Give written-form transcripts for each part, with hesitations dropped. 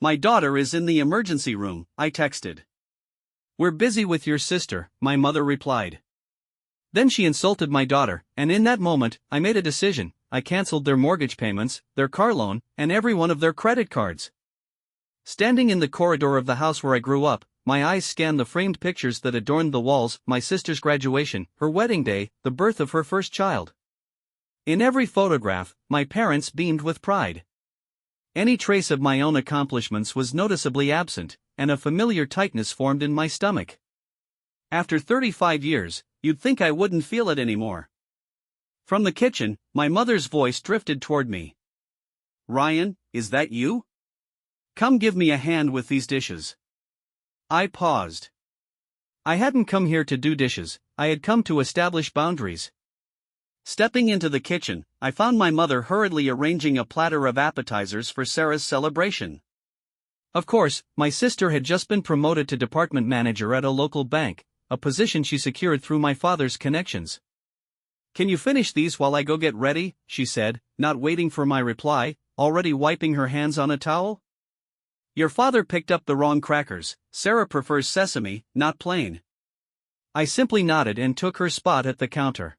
My daughter is in the emergency room, I texted. We're busy with your sister, my mother replied. Then she insulted my daughter, and in that moment, I made a decision. I canceled their mortgage payments, their car loan, and every one of their credit cards. Standing in the corridor of the house where I grew up, my eyes scanned the framed pictures that adorned the walls, my sister's graduation, her wedding day, the birth of her first child. In every photograph, my parents beamed with pride. Any trace of my own accomplishments was noticeably absent, and a familiar tightness formed in my stomach. After 35 years, you'd think I wouldn't feel it anymore. From the kitchen, my mother's voice drifted toward me. Ryan, is that you? Come give me a hand with these dishes. I paused. I hadn't come here to do dishes, I had come to establish boundaries. Stepping into the kitchen, I found my mother hurriedly arranging a platter of appetizers for Sarah's celebration. Of course, my sister had just been promoted to department manager at a local bank, a position she secured through my father's connections. Can you finish these while I go get ready? She said, not waiting for my reply, already wiping her hands on a towel. Your father picked up the wrong crackers, Sarah prefers sesame, not plain. I simply nodded and took her spot at the counter.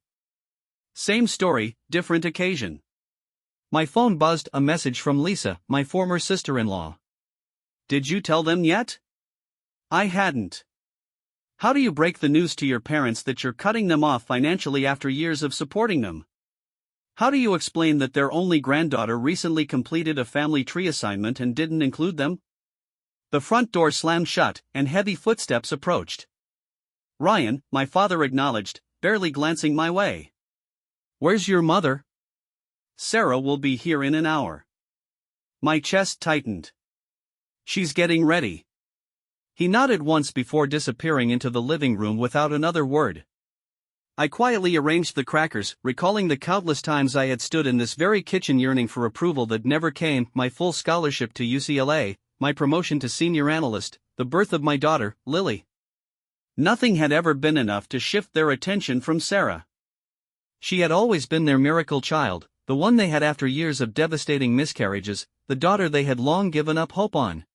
Same story, different occasion. My phone buzzed, a message from Lisa, my former sister-in-law. Did you tell them yet? I hadn't. How do you break the news to your parents that you're cutting them off financially after years of supporting them? How do you explain that their only granddaughter recently completed a family tree assignment and didn't include them? The front door slammed shut, and heavy footsteps approached. Ryan, my father acknowledged, barely glancing my way. Where's your mother? Sarah will be here in an hour. My chest tightened. She's getting ready. He nodded once before disappearing into the living room without another word. I quietly arranged the crackers, recalling the countless times I had stood in this very kitchen yearning for approval that never came, my full scholarship to UCLA, my promotion to senior analyst, the birth of my daughter, Lily. Nothing had ever been enough to shift their attention from Sarah. She had always been their miracle child, the one they had after years of devastating miscarriages, the daughter they had long given up hope on.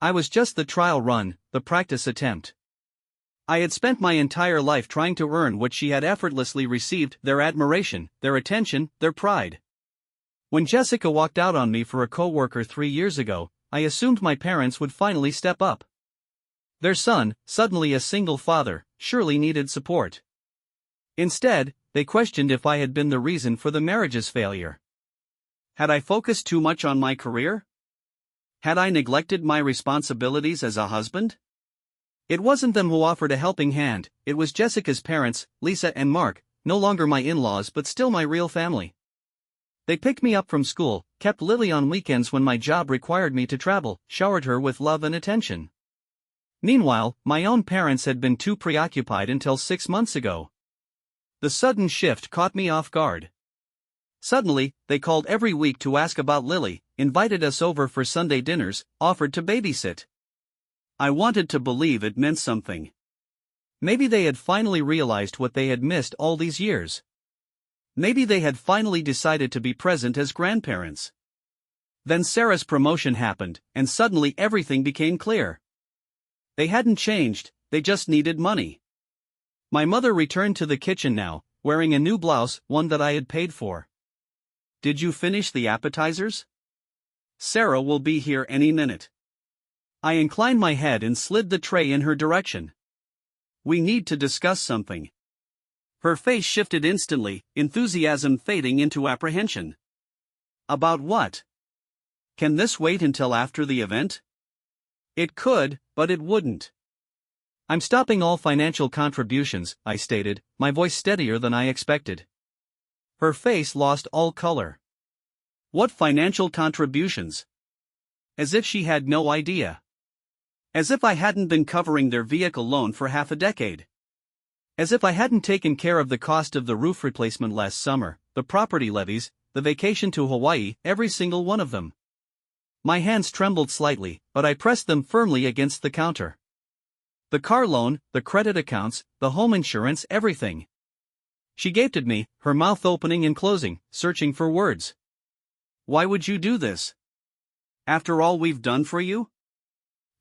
I was just the trial run, the practice attempt. I had spent my entire life trying to earn what she had effortlessly received, their admiration, their attention, their pride. When Jessica walked out on me for a coworker 3 years ago, I assumed my parents would finally step up. Their son, suddenly a single father, surely needed support. Instead, they questioned if I had been the reason for the marriage's failure. Had I focused too much on my career? Had I neglected my responsibilities as a husband? It wasn't them who offered a helping hand, it was Jessica's parents, Lisa and Mark, no longer my in-laws but still my real family. They picked me up from school, kept Lily on weekends when my job required me to travel, showered her with love and attention. Meanwhile, my own parents had been too preoccupied until 6 months ago. The sudden shift caught me off guard. Suddenly, they called every week to ask about Lily, invited us over for Sunday dinners, offered to babysit. I wanted to believe it meant something. Maybe they had finally realized what they had missed all these years. Maybe they had finally decided to be present as grandparents. Then Sarah's promotion happened, and suddenly everything became clear. They hadn't changed, they just needed money. My mother returned to the kitchen now, wearing a new blouse, one that I had paid for. Did you finish the appetizers? Sarah will be here any minute. I inclined my head and slid the tray in her direction. We need to discuss something. Her face shifted instantly, enthusiasm fading into apprehension. About what? Can this wait until after the event? It could, but it wouldn't. I'm stopping all financial contributions, I stated, my voice steadier than I expected. Her face lost all color. What financial contributions? As if she had no idea. As if I hadn't been covering their vehicle loan for half a decade. As if I hadn't taken care of the cost of the roof replacement last summer, the property levies, the vacation to Hawaii, every single one of them. My hands trembled slightly, but I pressed them firmly against the counter. The car loan, the credit accounts, the home insurance, everything. She gaped at me, her mouth opening and closing, searching for words. Why would you do this? After all we've done for you?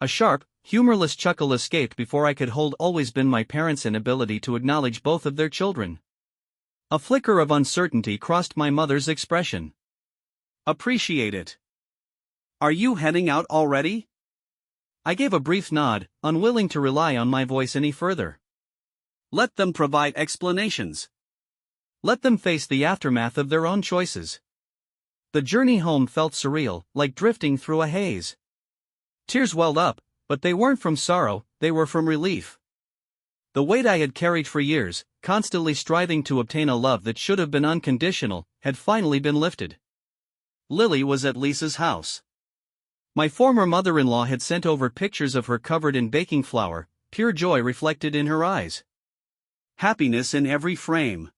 A sharp, humorless chuckle escaped before I could hold always been my parents' inability to acknowledge both of their children. A flicker of uncertainty crossed my mother's expression. Appreciate it. Are you heading out already? I gave a brief nod, unwilling to rely on my voice any further. Let them provide explanations. Let them face the aftermath of their own choices. The journey home felt surreal, like drifting through a haze. Tears welled up, but they weren't from sorrow, they were from relief. The weight I had carried for years, constantly striving to obtain a love that should have been unconditional, had finally been lifted. Lily was at Lisa's house. My former mother-in-law had sent over pictures of her covered in baking flour, pure joy reflected in her eyes. Happiness in every frame.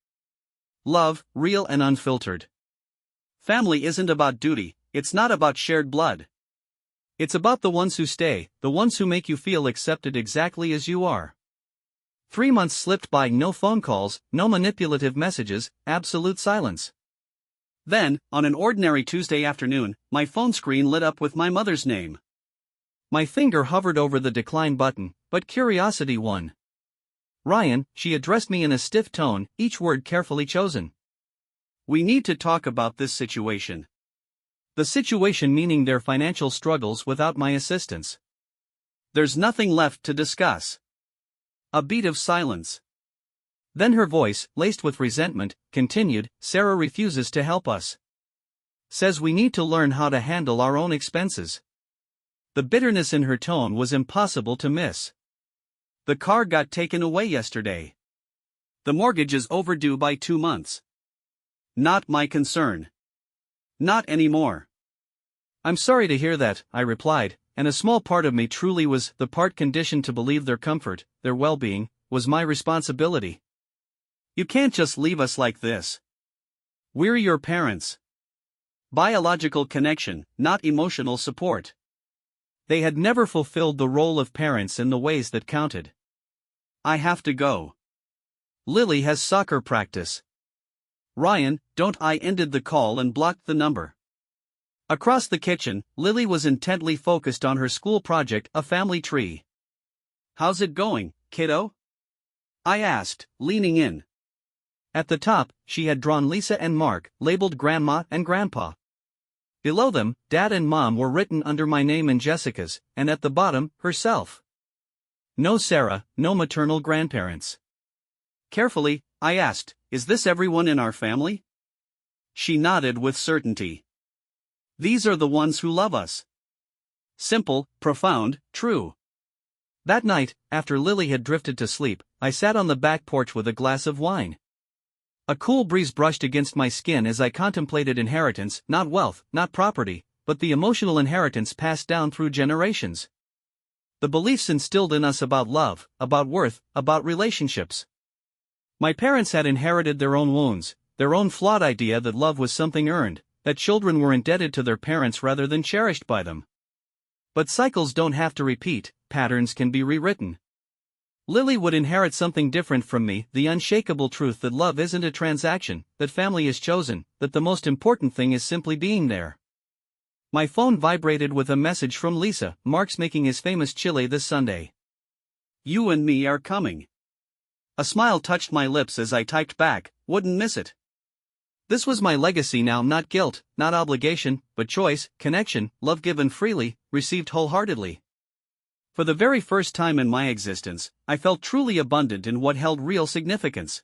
Love, real and unfiltered. Family isn't about duty, it's not about shared blood. It's about the ones who stay, the ones who make you feel accepted exactly as you are. 3 months slipped by, no phone calls, no manipulative messages, absolute silence. Then, on an ordinary Tuesday afternoon, my phone screen lit up with my mother's name. My finger hovered over the decline button, but curiosity won. Ryan, she addressed me in a stiff tone, each word carefully chosen. We need to talk about this situation. The situation meaning their financial struggles without my assistance. There's nothing left to discuss. A beat of silence. Then her voice, laced with resentment, continued, Sarah refuses to help us. Says we need to learn how to handle our own expenses. The bitterness in her tone was impossible to miss. The car got taken away yesterday. The mortgage is overdue by 2 months. Not my concern. Not anymore. I'm sorry to hear that, I replied, and a small part of me truly was the part conditioned to believe their comfort, their well-being, was my responsibility. You can't just leave us like this. We're your parents. Biological connection, not emotional support. They had never fulfilled the role of parents in the ways that counted. I have to go. Lily has soccer practice. Ryan, don't. I ended the call and blocked the number. Across the kitchen, Lily was intently focused on her school project, a family tree. How's it going, kiddo? I asked, leaning in. At the top, she had drawn Lisa and Mark, labeled Grandma and Grandpa. Below them, Dad and Mom were written under my name and Jessica's, and at the bottom, herself. No Sarah, no maternal grandparents. Carefully, I asked, is this everyone in our family? She nodded with certainty. These are the ones who love us. Simple, profound, true. That night, after Lily had drifted to sleep, I sat on the back porch with a glass of wine. A cool breeze brushed against my skin as I contemplated inheritance, not wealth, not property, but the emotional inheritance passed down through generations. The beliefs instilled in us about love, about worth, about relationships. My parents had inherited their own wounds, their own flawed idea that love was something earned, that children were indebted to their parents rather than cherished by them. But cycles don't have to repeat, patterns can be rewritten. Lily would inherit something different from me, the unshakable truth that love isn't a transaction, that family is chosen, that the most important thing is simply being there. My phone vibrated with a message from Lisa. Mark's making his famous chili this Sunday. You and me are coming. A smile touched my lips as I typed back, wouldn't miss it. This was my legacy now, not guilt, not obligation, but choice, connection, love given freely, received wholeheartedly. For the very first time in my existence, I felt truly abundant in what held real significance.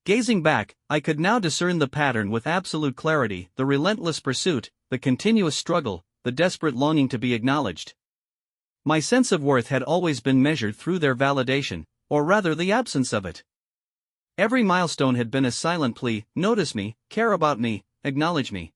Gazing back, I could now discern the pattern with absolute clarity, the relentless pursuit, the continuous struggle, the desperate longing to be acknowledged. My sense of worth had always been measured through their validation, or rather the absence of it. Every milestone had been a silent plea, notice me, care about me, acknowledge me.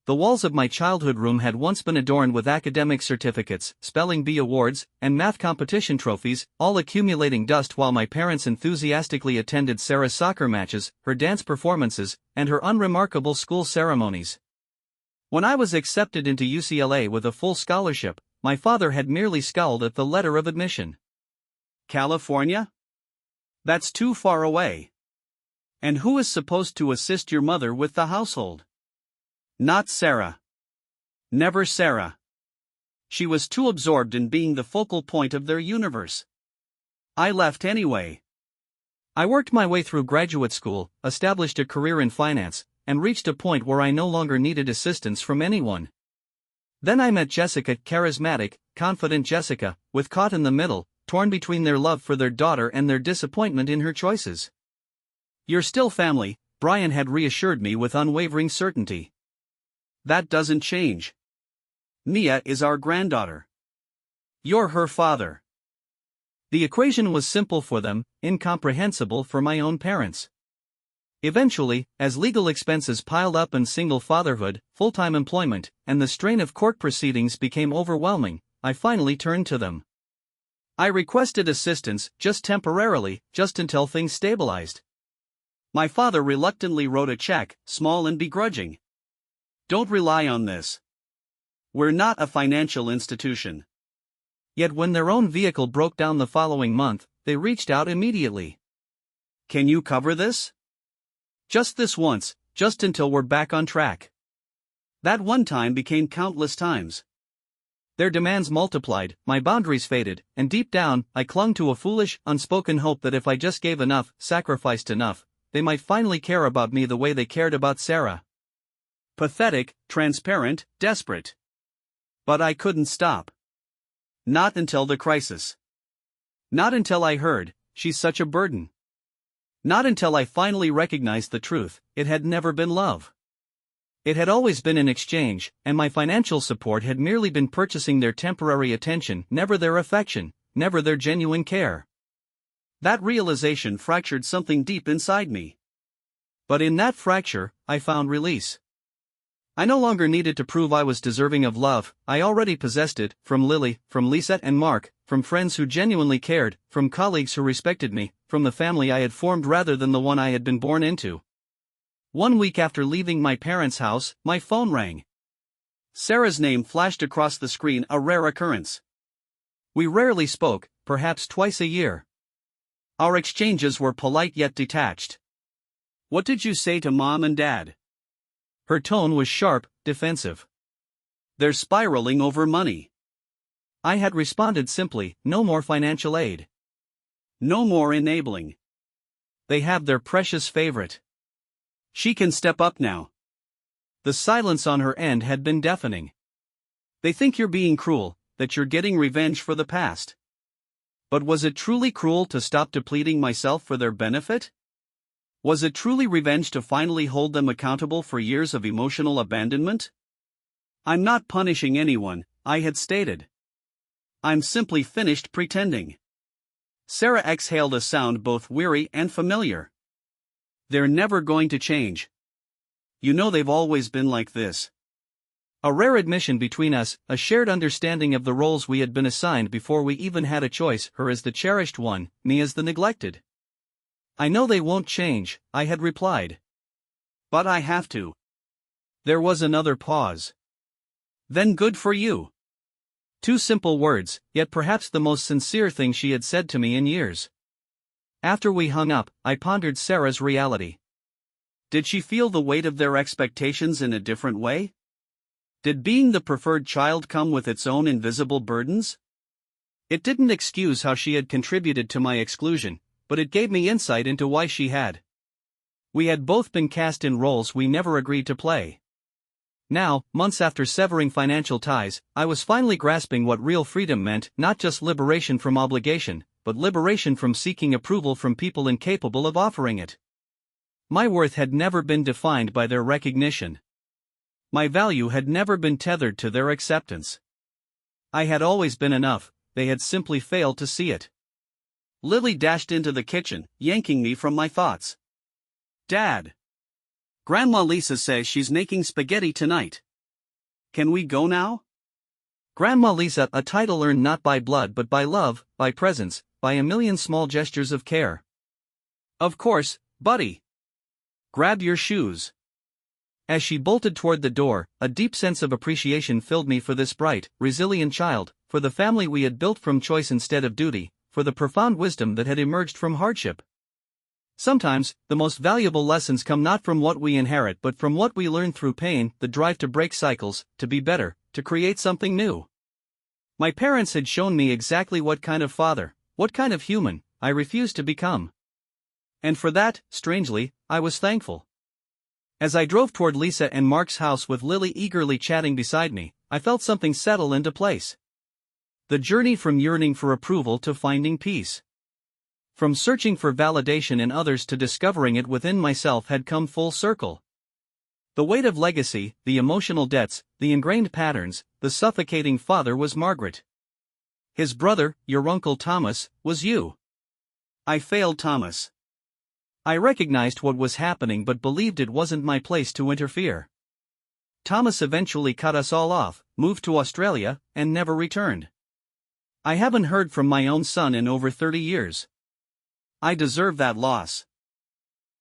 The walls of my childhood room had once been adorned with academic certificates, spelling bee awards, and math competition trophies, all accumulating dust while my parents enthusiastically attended Sarah's soccer matches, her dance performances, and her unremarkable school ceremonies. When I was accepted into UCLA with a full scholarship, my father had merely scowled at the letter of admission. California? That's too far away. And who is supposed to assist your mother with the household? Not Sarah. Never Sarah. She was too absorbed in being the focal point of their universe. I left anyway. I worked my way through graduate school, established a career in finance, and reached a point where I no longer needed assistance from anyone. Then I met Jessica, charismatic, confident Jessica, with caught in the middle, torn between their love for their daughter and their disappointment in her choices. You're still family, Brian had reassured me with unwavering certainty. That doesn't change. Mia is our granddaughter. You're her father. The equation was simple for them, incomprehensible for my own parents. Eventually, as legal expenses piled up and single fatherhood, full-time employment, and the strain of court proceedings became overwhelming, I finally turned to them. I requested assistance, just temporarily, just until things stabilized. My father reluctantly wrote a check, small and begrudging. Don't rely on this. We're not a financial institution. Yet when their own vehicle broke down the following month, they reached out immediately. Can you cover this? Just this once, just until we're back on track. That one time became countless times. Their demands multiplied, my boundaries faded, and deep down, I clung to a foolish, unspoken hope that if I just gave enough, sacrificed enough, they might finally care about me the way they cared about Sarah. Pathetic, transparent, desperate. But I couldn't stop. Not until the crisis. Not until I heard, she's such a burden. Not until I finally recognized the truth, it had never been love. It had always been an exchange, and my financial support had merely been purchasing their temporary attention, never their affection, never their genuine care. That realization fractured something deep inside me. But in that fracture, I found release. I no longer needed to prove I was deserving of love, I already possessed it, from Lily, from Lisa and Mark, from friends who genuinely cared, from colleagues who respected me, from the family I had formed rather than the one I had been born into. 1 week after leaving my parents' house, my phone rang. Sarah's name flashed across the screen, a rare occurrence. We rarely spoke, perhaps twice a year. Our exchanges were polite yet detached. What did you say to Mom and Dad? Her tone was sharp, defensive. They're spiraling over money. I had responded simply, no more financial aid. No more enabling. They have their precious favorite. She can step up now. The silence on her end had been deafening. They think you're being cruel, that you're getting revenge for the past. But was it truly cruel to stop depleting myself for their benefit? Was it truly revenge to finally hold them accountable for years of emotional abandonment? I'm not punishing anyone, I had stated. I'm simply finished pretending. Sarah exhaled a sound both weary and familiar. They're never going to change. You know they've always been like this. A rare admission between us, a shared understanding of the roles we had been assigned before we even had a choice, her as the cherished one, me as the neglected. I know they won't change, I had replied. But I have to. There was another pause. Then good for you. 2 simple words, yet perhaps the most sincere thing she had said to me in years. After we hung up, I pondered Sarah's reality. Did she feel the weight of their expectations in a different way? Did being the preferred child come with its own invisible burdens? It didn't excuse how she had contributed to my exclusion, but it gave me insight into why she had. We had both been cast in roles we never agreed to play. Now, months after severing financial ties, I was finally grasping what real freedom meant, not just liberation from obligation, but liberation from seeking approval from people incapable of offering it. My worth had never been defined by their recognition. My value had never been tethered to their acceptance. I had always been enough, they had simply failed to see it. Lily dashed into the kitchen, yanking me from my thoughts. Dad! Grandma Lisa says she's making spaghetti tonight. Can we go now? Grandma Lisa, a title earned not by blood but by love, by presence, by a million small gestures of care. Of course, buddy. Grab your shoes. As she bolted toward the door, a deep sense of appreciation filled me for this bright, resilient child, for the family we had built from choice instead of duty, for the profound wisdom that had emerged from hardship. Sometimes, the most valuable lessons come not from what we inherit but from what we learn through pain, the drive to break cycles, to be better, to create something new. My parents had shown me exactly what kind of father, what kind of human, I refused to become. And for that, strangely, I was thankful. As I drove toward Lisa and Mark's house with Lily eagerly chatting beside me, I felt something settle into place. The journey from yearning for approval to finding peace. From searching for validation in others to discovering it within myself had come full circle. The weight of legacy, the emotional debts, the ingrained patterns, the suffocating father was Margaret. His brother, your Uncle Thomas, was you. I failed Thomas. I recognized what was happening but believed it wasn't my place to interfere. Thomas eventually cut us all off, moved to Australia, and never returned. I haven't heard from my own son in over 30 years. I deserve that loss.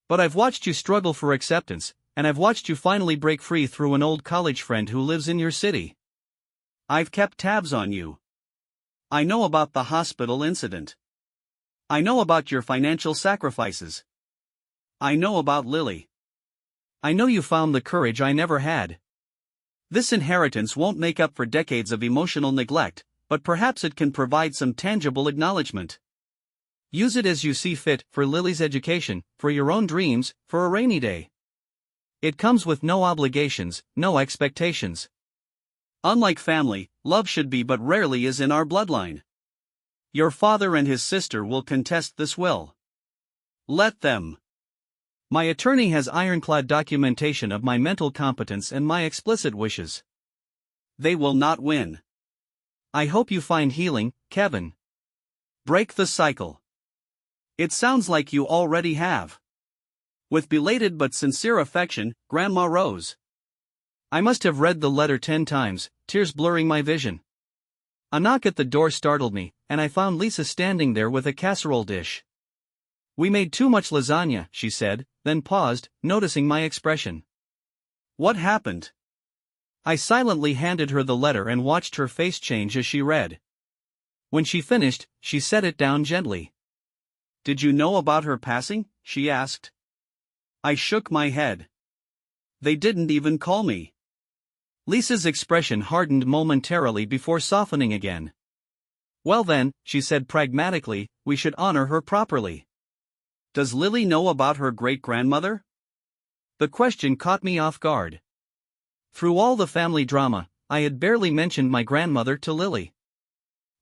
But I've watched you struggle for acceptance, and I've watched you finally break free through an old college friend who lives in your city. I've kept tabs on you. I know about the hospital incident. I know about your financial sacrifices. I know about Lily. I know you found the courage I never had. This inheritance won't make up for decades of emotional neglect, but perhaps it can provide some tangible acknowledgement. Use it as you see fit, for Lily's education, for your own dreams, for a rainy day. It comes with no obligations, no expectations. Unlike family, love should be but rarely is in our bloodline. Your father and his sister will contest this will. Let them. My attorney has ironclad documentation of my mental competence and my explicit wishes. They will not win. I hope you find healing, Kevin. Break the cycle. It sounds like you already have. With belated but sincere affection, Grandma Rose. I must have read the letter 10 times, tears blurring my vision. A knock at the door startled me, and I found Lisa standing there with a casserole dish. We made too much lasagna, she said, then paused, noticing my expression. What happened? I silently handed her the letter and watched her face change as she read. When she finished, she set it down gently. Did you know about her passing? She asked. I shook my head. They didn't even call me. Lisa's expression hardened momentarily before softening again. Well then, she said pragmatically, we should honor her properly. Does Lily know about her great-grandmother? The question caught me off guard. Through all the family drama, I had barely mentioned my grandmother to Lily.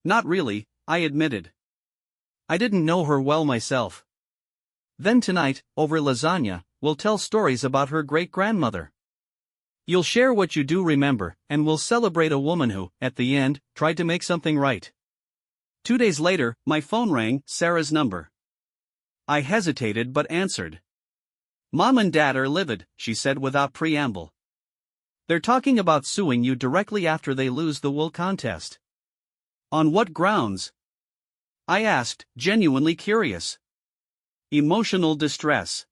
Not really, I admitted. I didn't know her well myself. Then tonight, over lasagna, we'll tell stories about her great-grandmother. You'll share what you do remember, and we'll celebrate a woman who, at the end, tried to make something right. 2 days later, my phone rang, Sarah's number. I hesitated but answered. Mom and Dad are livid, she said without preamble. They're talking about suing you directly after they lose the wool contest. On what grounds? I asked, genuinely curious. Emotional distress.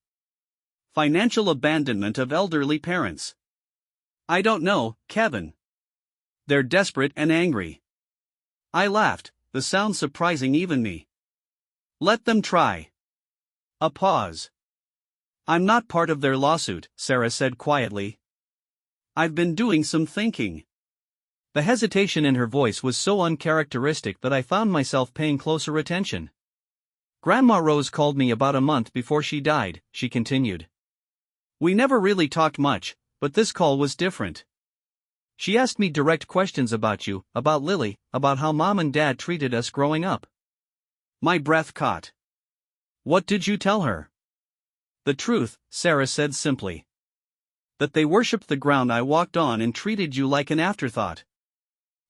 Financial abandonment of elderly parents. I don't know, Kevin. They're desperate and angry. I laughed, the sound surprising even me. Let them try. A pause. I'm not part of their lawsuit, Sarah said quietly. I've been doing some thinking. The hesitation in her voice was so uncharacteristic that I found myself paying closer attention. Grandma Rose called me about a month before she died, she continued. We never really talked much, but this call was different. She asked me direct questions about you, about Lily, about how Mom and Dad treated us growing up. My breath caught. What did you tell her? The truth, Sarah said simply. That they worshipped the ground I walked on and treated you like an afterthought.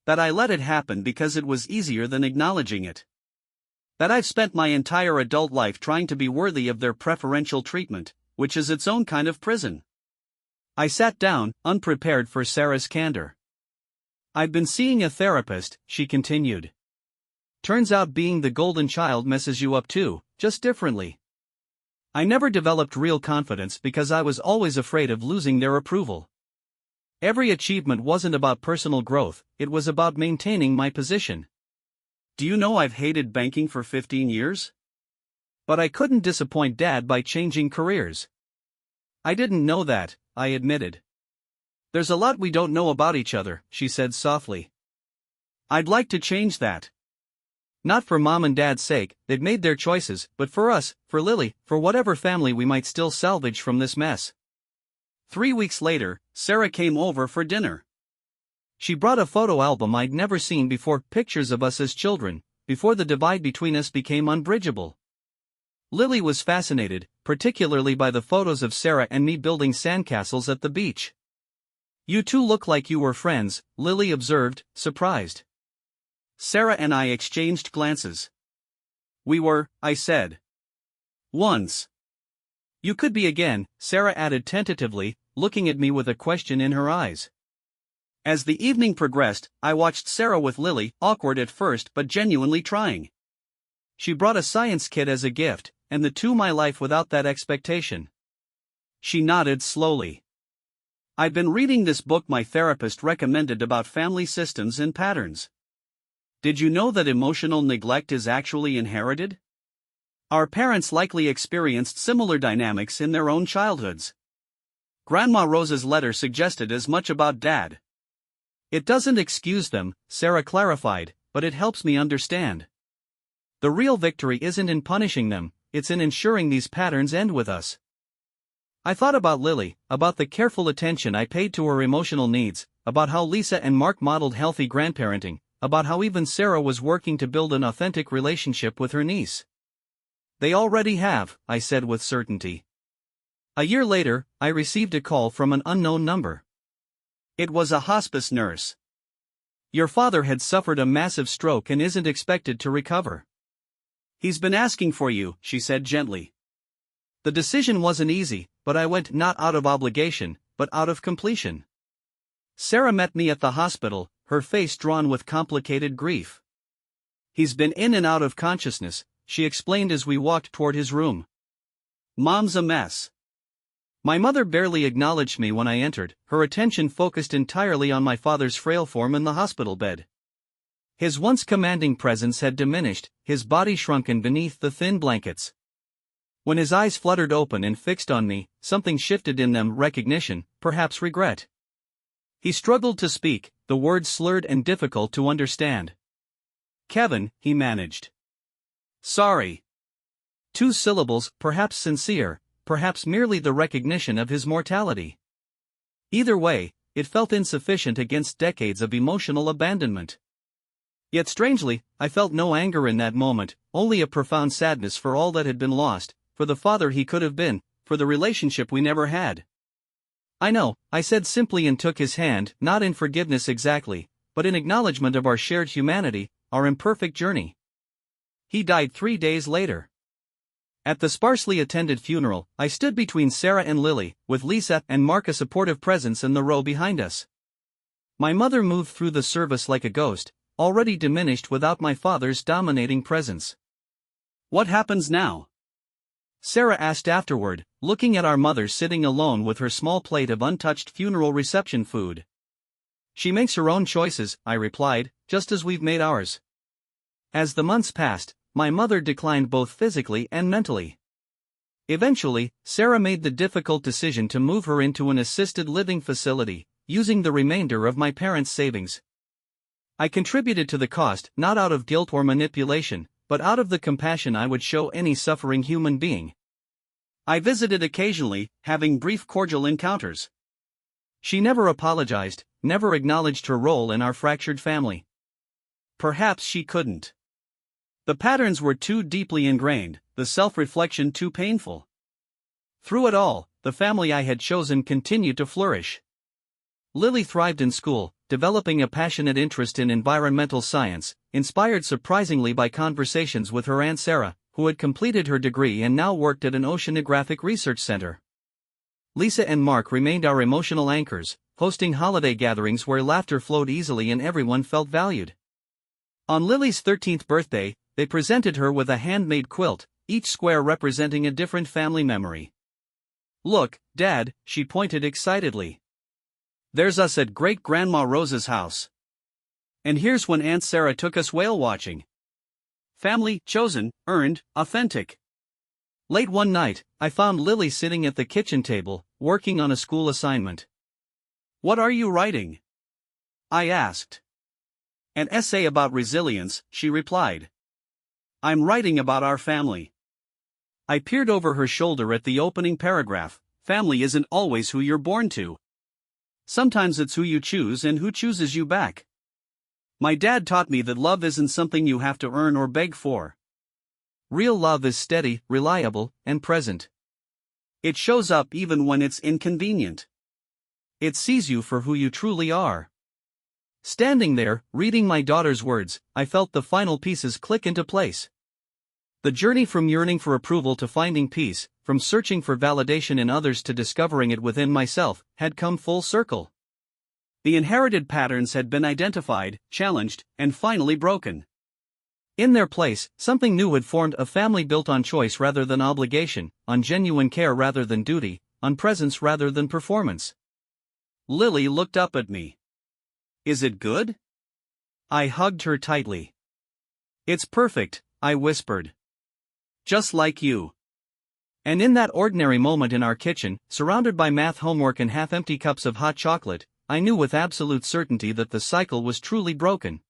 That I let it happen because it was easier than acknowledging it. That I've spent my entire adult life trying to be worthy of their preferential treatment, which is its own kind of prison. I sat down, unprepared for Sarah's candor. I've been seeing a therapist, she continued. Turns out being the golden child messes you up too, just differently. I never developed real confidence because I was always afraid of losing their approval. Every achievement wasn't about personal growth, it was about maintaining my position. Do you know I've hated banking for 15 years? But I couldn't disappoint Dad by changing careers. I didn't know that, I admitted. There's a lot we don't know about each other, she said softly. I'd like to change that. Not for Mom and Dad's sake, they've made their choices, but for us, for Lily, for whatever family we might still salvage from this mess. 3 weeks later, Sarah came over for dinner. She brought a photo album I'd never seen before, pictures of us as children, before the divide between us became unbridgeable. Lily was fascinated, particularly by the photos of Sarah and me building sandcastles at the beach. You two look like you were friends, Lily observed, surprised. Sarah and I exchanged glances. We were, I said. Once. You could be again, Sarah added tentatively, looking at me with a question in her eyes. As the evening progressed, I watched Sarah with Lily, awkward at first but genuinely trying. She brought a science kit as a gift, and the two my life without that expectation. She nodded slowly. I've been reading this book my therapist recommended about family systems and patterns. Did you know that emotional neglect is actually inherited? Our parents likely experienced similar dynamics in their own childhoods. Grandma Rose's letter suggested as much about Dad. It doesn't excuse them, Sarah clarified, but it helps me understand. The real victory isn't in punishing them, it's in ensuring these patterns end with us. I thought about Lily, about the careful attention I paid to her emotional needs, about how Lisa and Mark modeled healthy grandparenting, about how even Sarah was working to build an authentic relationship with her niece. They already have, I said with certainty. A year later, I received a call from an unknown number. It was a hospice nurse. Your father had suffered a massive stroke and isn't expected to recover. He's been asking for you, she said gently. The decision wasn't easy, but I went not out of obligation, but out of completion. Sarah met me at the hospital, her face drawn with complicated grief. He's been in and out of consciousness, she explained as we walked toward his room. Mom's a mess. My mother barely acknowledged me when I entered, her attention focused entirely on my father's frail form in the hospital bed. His once commanding presence had diminished, his body shrunken beneath the thin blankets. When his eyes fluttered open and fixed on me, something shifted in them, recognition, perhaps regret. He struggled to speak, the words slurred and difficult to understand. Kevin, he managed. Sorry. 2 syllables, perhaps sincere, perhaps merely the recognition of his mortality. Either way, it felt insufficient against decades of emotional abandonment. Yet strangely, I felt no anger in that moment, only a profound sadness for all that had been lost, for the father he could have been, for the relationship we never had. I know, I said simply and took his hand, not in forgiveness exactly, but in acknowledgement of our shared humanity, our imperfect journey. He died 3 days later. At the sparsely attended funeral, I stood between Sarah and Lily, with Lisa and Mark a supportive presence in the row behind us. My mother moved through the service like a ghost, already diminished without my father's dominating presence. What happens now? Sarah asked afterward, looking at our mother sitting alone with her small plate of untouched funeral reception food. She makes her own choices, I replied, just as we've made ours. As the months passed, my mother declined both physically and mentally. Eventually, Sarah made the difficult decision to move her into an assisted living facility, using the remainder of my parents' savings. I contributed to the cost, not out of guilt or manipulation, but out of the compassion I would show any suffering human being. I visited occasionally, having brief cordial encounters. She never apologized, never acknowledged her role in our fractured family. Perhaps she couldn't. The patterns were too deeply ingrained, the self-reflection too painful. Through it all, the family I had chosen continued to flourish. Lily thrived in school, developing a passionate interest in environmental science, inspired surprisingly by conversations with her Aunt Sarah, who had completed her degree and now worked at an oceanographic research center. Lisa and Mark remained our emotional anchors, hosting holiday gatherings where laughter flowed easily and everyone felt valued. On Lily's 13th birthday, they presented her with a handmade quilt, each square representing a different family memory. Look, Dad, she pointed excitedly. There's us at Great-Grandma Rose's house. And here's when Aunt Sarah took us whale watching. Family, chosen, earned, authentic. Late one night, I found Lily sitting at the kitchen table, working on a school assignment. What are you writing? I asked. An essay about resilience, she replied. I'm writing about our family. I peered over her shoulder at the opening paragraph. Family isn't always who you're born to. Sometimes it's who you choose and who chooses you back. My dad taught me that love isn't something you have to earn or beg for. Real love is steady, reliable, and present. It shows up even when it's inconvenient. It sees you for who you truly are. Standing there, reading my daughter's words, I felt the final pieces click into place. The journey from yearning for approval to finding peace, from searching for validation in others to discovering it within myself, had come full circle. The inherited patterns had been identified, challenged, and finally broken. In their place, something new had formed, a family built on choice rather than obligation, on genuine care rather than duty, on presence rather than performance. Lily looked up at me. Is it good? I hugged her tightly. It's perfect, I whispered. Just like you. And in that ordinary moment in our kitchen, surrounded by math homework and half-empty cups of hot chocolate, I knew with absolute certainty that the cycle was truly broken.